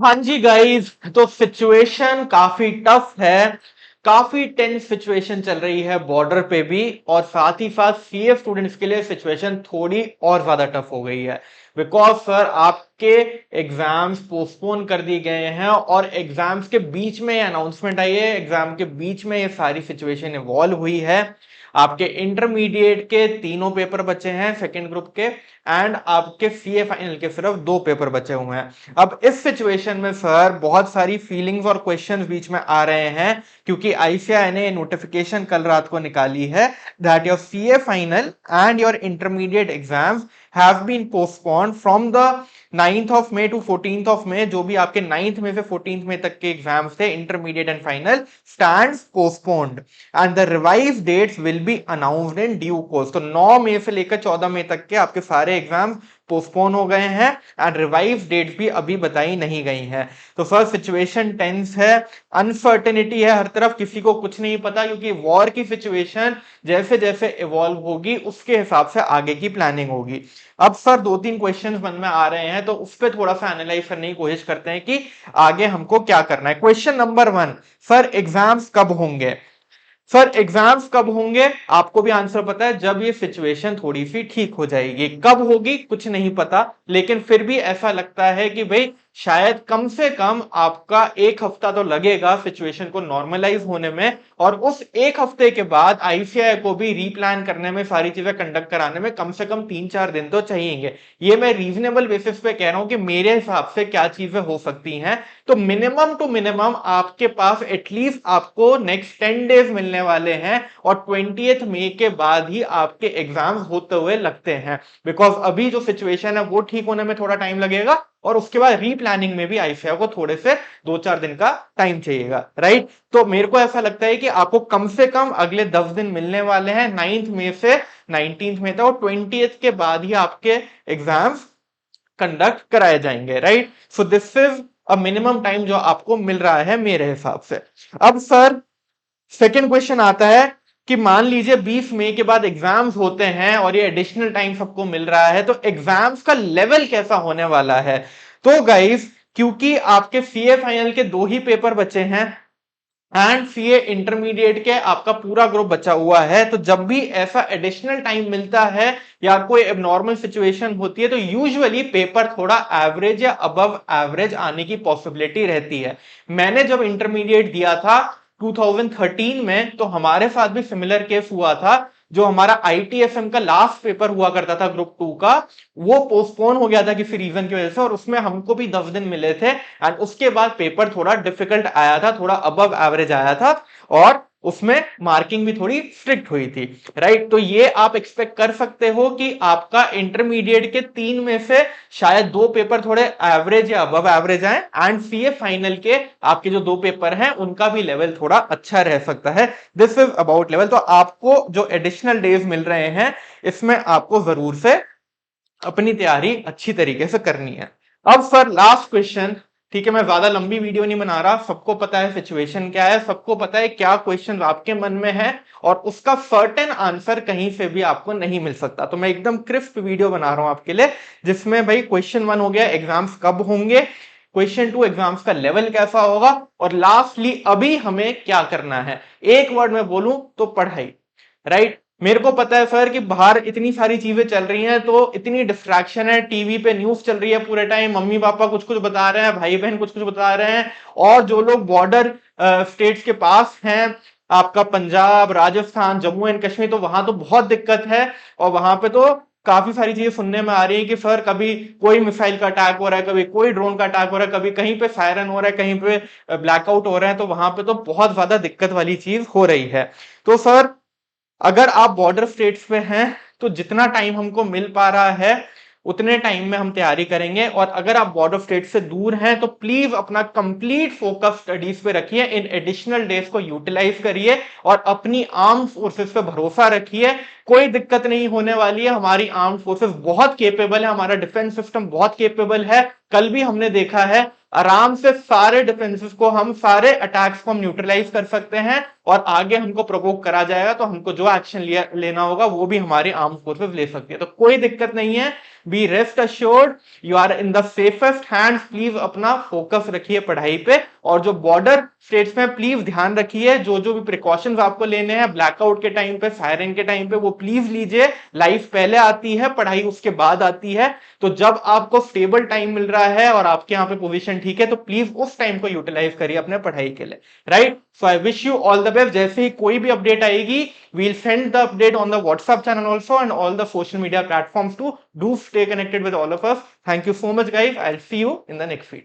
हाँ जी गाइस, तो सिचुएशन काफी टफ है। काफी टेंस सिचुएशन चल रही है बॉर्डर पे भी, और साथ ही साथ सीए स्टूडेंट्स के लिए सिचुएशन थोड़ी और ज्यादा टफ हो गई है। बिकॉज सर आपके एग्जाम्स पोस्टपोन कर दिए गए हैं, और एग्जाम्स के बीच में अनाउंसमेंट आई है, एग्जाम के बीच में ये सारी सिचुएशन इवॉल्व हुई है। आपके इंटरमीडिएट के तीनों पेपर बचे हैं सेकेंड ग्रुप के, एंड आपके सीए फाइनल के सिर्फ 2 पेपर बचे हुए हैं। अब इस सिचुएशन में सर बहुत सारी फीलिंग्स और क्वेश्चंस बीच में आ रहे हैं, क्योंकि आईसीएआई ने नोटिफिकेशन कल रात को निकाली है that your CA final and your intermediate exams have been postponed from the 9th of May to 14th of May. जो भी आपके 9th में से 14th मई तक के एग्जाम्स थे intermediate and final stands postponed, and the revise dates will be announced in due course. तो 9 मई से लेकर 14 मई तक के आपके सारे एग्जाम पोस्टपोन हो गए हैं, एंड रिवाइज डेट्स भी अभी बताई नहीं गई हैं। तो फर्स्ट सिचुएशन टेंस है, अनसर्टेनिटी है हर तरफ, किसी को कुछ नहीं पता, क्योंकि वॉर की सिचुएशन जैसे जैसे इवॉल्व होगी उसके हिसाब से आगे की प्लानिंग होगी। अब सर 2-3 क्वेश्चंस मन में आ रहे हैं, तो उस पर थोड़ा सा एनालाइज करने की कोशिश करते हैं कि आगे हमको क्या करना है। क्वेश्चन नंबर 1, सर एग्जाम्स कब होंगे? सर एग्जाम्स कब होंगे आपको भी आंसर पता है, जब ये सिचुएशन थोड़ी सी ठीक हो जाएगी। कब होगी कुछ नहीं पता, लेकिन फिर भी ऐसा लगता है कि भाई शायद कम से कम आपका 1 हफ्ता तो लगेगा सिचुएशन को नॉर्मलाइज होने में, और उस 1 हफ्ते के बाद आईसीएआई को भी रीप्लान करने में, सारी चीजें कंडक्ट कराने में कम से कम 3-4 दिन तो चाहिए। ये मैं रीजनेबल बेसिस पे कह रहा हूं कि मेरे हिसाब से क्या चीजें हो सकती हैं। तो मिनिमम टू मिनिमम आपके पास एटलीस्ट आपको नेक्स्ट 10 डेज मिलने वाले हैं, और 20th मई के बाद ही आपके एग्जाम्स होते हुए लगते हैं। बिकॉज अभी जो सिचुएशन है वो ठीक होने में थोड़ा टाइम लगेगा, और उसके बाद रीप्लानिंग में भी आईसीएआई को थोड़े से 2-4 दिन का टाइम चाहिएगा, राइट। तो मेरे को ऐसा लगता है कि आपको कम से कम अगले 10 दिन मिलने वाले हैं, 9th मई से 19th मई तक, और 20th के बाद ही आपके एग्जाम्स कंडक्ट कराए जाएंगे, right. So this is a minimum time जो आपको मिल रहा है मेरे हिसाब से। अब सर सेकेंड क्वेश्चन आता है कि मान लीजिए 20 मई के बाद एग्जाम्स होते हैं और ये एडिशनल टाइम सबको मिल रहा है, तो एग्जाम्स का लेवल कैसा होने वाला है? तो गाइस, क्योंकि आपके सीए फाइनल के 2 ही पेपर बचे हैं एंड सीए इंटरमीडिएट के आपका पूरा ग्रुप बचा हुआ है, तो जब भी ऐसा एडिशनल टाइम मिलता है या कोई एबनॉर्मल सिचुएशन होती है, तो यूजुअली पेपर थोड़ा एवरेज या अबव एवरेज आने की पॉसिबिलिटी रहती है। मैंने जब इंटरमीडिएट दिया था 2013 में, तो हमारे साथ भी सिमिलर केस हुआ था। जो हमारा आईटीएसएम का लास्ट पेपर हुआ करता था ग्रुप 2 का, वो पोस्टपोन हो गया था किसी रीजन की वजह से, और उसमें हमको भी 10 दिन मिले थे, एंड उसके बाद पेपर थोड़ा डिफिकल्ट आया था, थोड़ा अबव एवरेज आया था, और उसमें मार्किंग भी थोड़ी स्ट्रिक्ट हुई थी, राइट। तो ये आप एक्सपेक्ट कर सकते हो कि आपका इंटरमीडिएट के 3 में से शायद 2 पेपर थोड़े एवरेज या अबव एवरेज आए, एंड सीए फाइनल के आपके जो 2 पेपर हैं उनका भी लेवल थोड़ा अच्छा रह सकता है। This is about level. तो आपको जो एडिशनल डेज मिल रहे हैं, इसमें आपको जरूर से अपनी तैयारी अच्छी तरीके से करनी है। अब सर लास्ट क्वेश्चन, ठीक है, मैं ज्यादा लंबी वीडियो नहीं बना रहा, सबको पता है सिचुएशन क्या है, सबको पता है क्या क्वेश्चन आपके मन में है, और उसका सर्टेन आंसर कहीं से भी आपको नहीं मिल सकता। तो मैं एकदम क्रिस्प वीडियो बना रहा हूं आपके लिए, जिसमें भाई क्वेश्चन 1 हो गया एग्जाम्स कब होंगे, क्वेश्चन 2 एग्जाम्स का लेवल कैसा होगा, और लास्टली अभी हमें क्या करना है। एक वर्ड में बोलूं तो पढ़ाई, राइट। मेरे को पता है सर कि बाहर इतनी सारी चीजें चल रही हैं, तो इतनी डिस्ट्रैक्शन है, टीवी पे न्यूज चल रही है पूरे टाइम, मम्मी पापा कुछ कुछ बता रहे हैं, भाई बहन कुछ कुछ बता रहे हैं, और जो लोग बॉर्डर स्टेट्स के पास हैं, आपका पंजाब, राजस्थान, जम्मू एंड कश्मीर, तो वहां तो बहुत दिक्कत है, और वहां पे तो काफी सारी चीजें सुनने में आ रही है कि सर कभी कोई मिसाइल का अटैक हो रहा है, कभी कोई ड्रोन का अटैक हो रहा है, कभी कहीं पे सायरन हो रहा है, कहीं पे ब्लैकआउट हो रहा है, तो वहां पे तो बहुत ज्यादा दिक्कत वाली चीज हो रही है। तो सर अगर आप बॉर्डर स्टेट्स पे हैं, तो जितना टाइम हमको मिल पा रहा है उतने टाइम में हम तैयारी करेंगे, और अगर आप बॉर्डर स्टेट से दूर हैं तो प्लीज अपना कंप्लीट फोकस स्टडीज पे रखिए, इन एडिशनल डेज को यूटिलाइज करिए, और अपनी आर्म फोर्सेस पे भरोसा रखिए। कोई दिक्कत नहीं होने वाली है, हमारी आर्म फोर्सेस बहुत केपेबल है, हमारा डिफेंस सिस्टम बहुत केपेबल है। कल भी हमने देखा है, आराम से सारे डिफेंसेस को हम, सारे अटैक्स को हम न्यूट्रलाइज कर सकते हैं, और आगे हमको प्रोवोक करा जाएगा तो हमको जो एक्शन लेना होगा वो भी हमारी आर्म फोर्सेस ले सकती है। तो कोई दिक्कत नहीं है, be rest assured, you are in the safest hands. Please अपना फोकस रखिए पढ़ाई पे, और जो बॉर्डर स्टेट्स में प्लीज ध्यान रखिए, जो जो भी प्रिकॉशंस आपको लेने हैं ब्लैकआउट के टाइम पे, फायरिंग के टाइम पे, वो प्लीज लीजिए। लाइफ पहले आती है, पढ़ाई उसके बाद आती है। तो जब आपको स्टेबल टाइम मिल रहा है और आपके यहाँ पे पोजीशन ठीक है, तो प्लीज उस टाइम को यूटिलाइज करिए अपने पढ़ाई के लिए, right. So I wish you all the best. जैसे ही कोई भी अपडेट आएगी, we'll send the update on the WhatsApp channel also and all the social media platforms too. Do stay connected with all of us. Thank you so much, guys. I'll see you in the next video.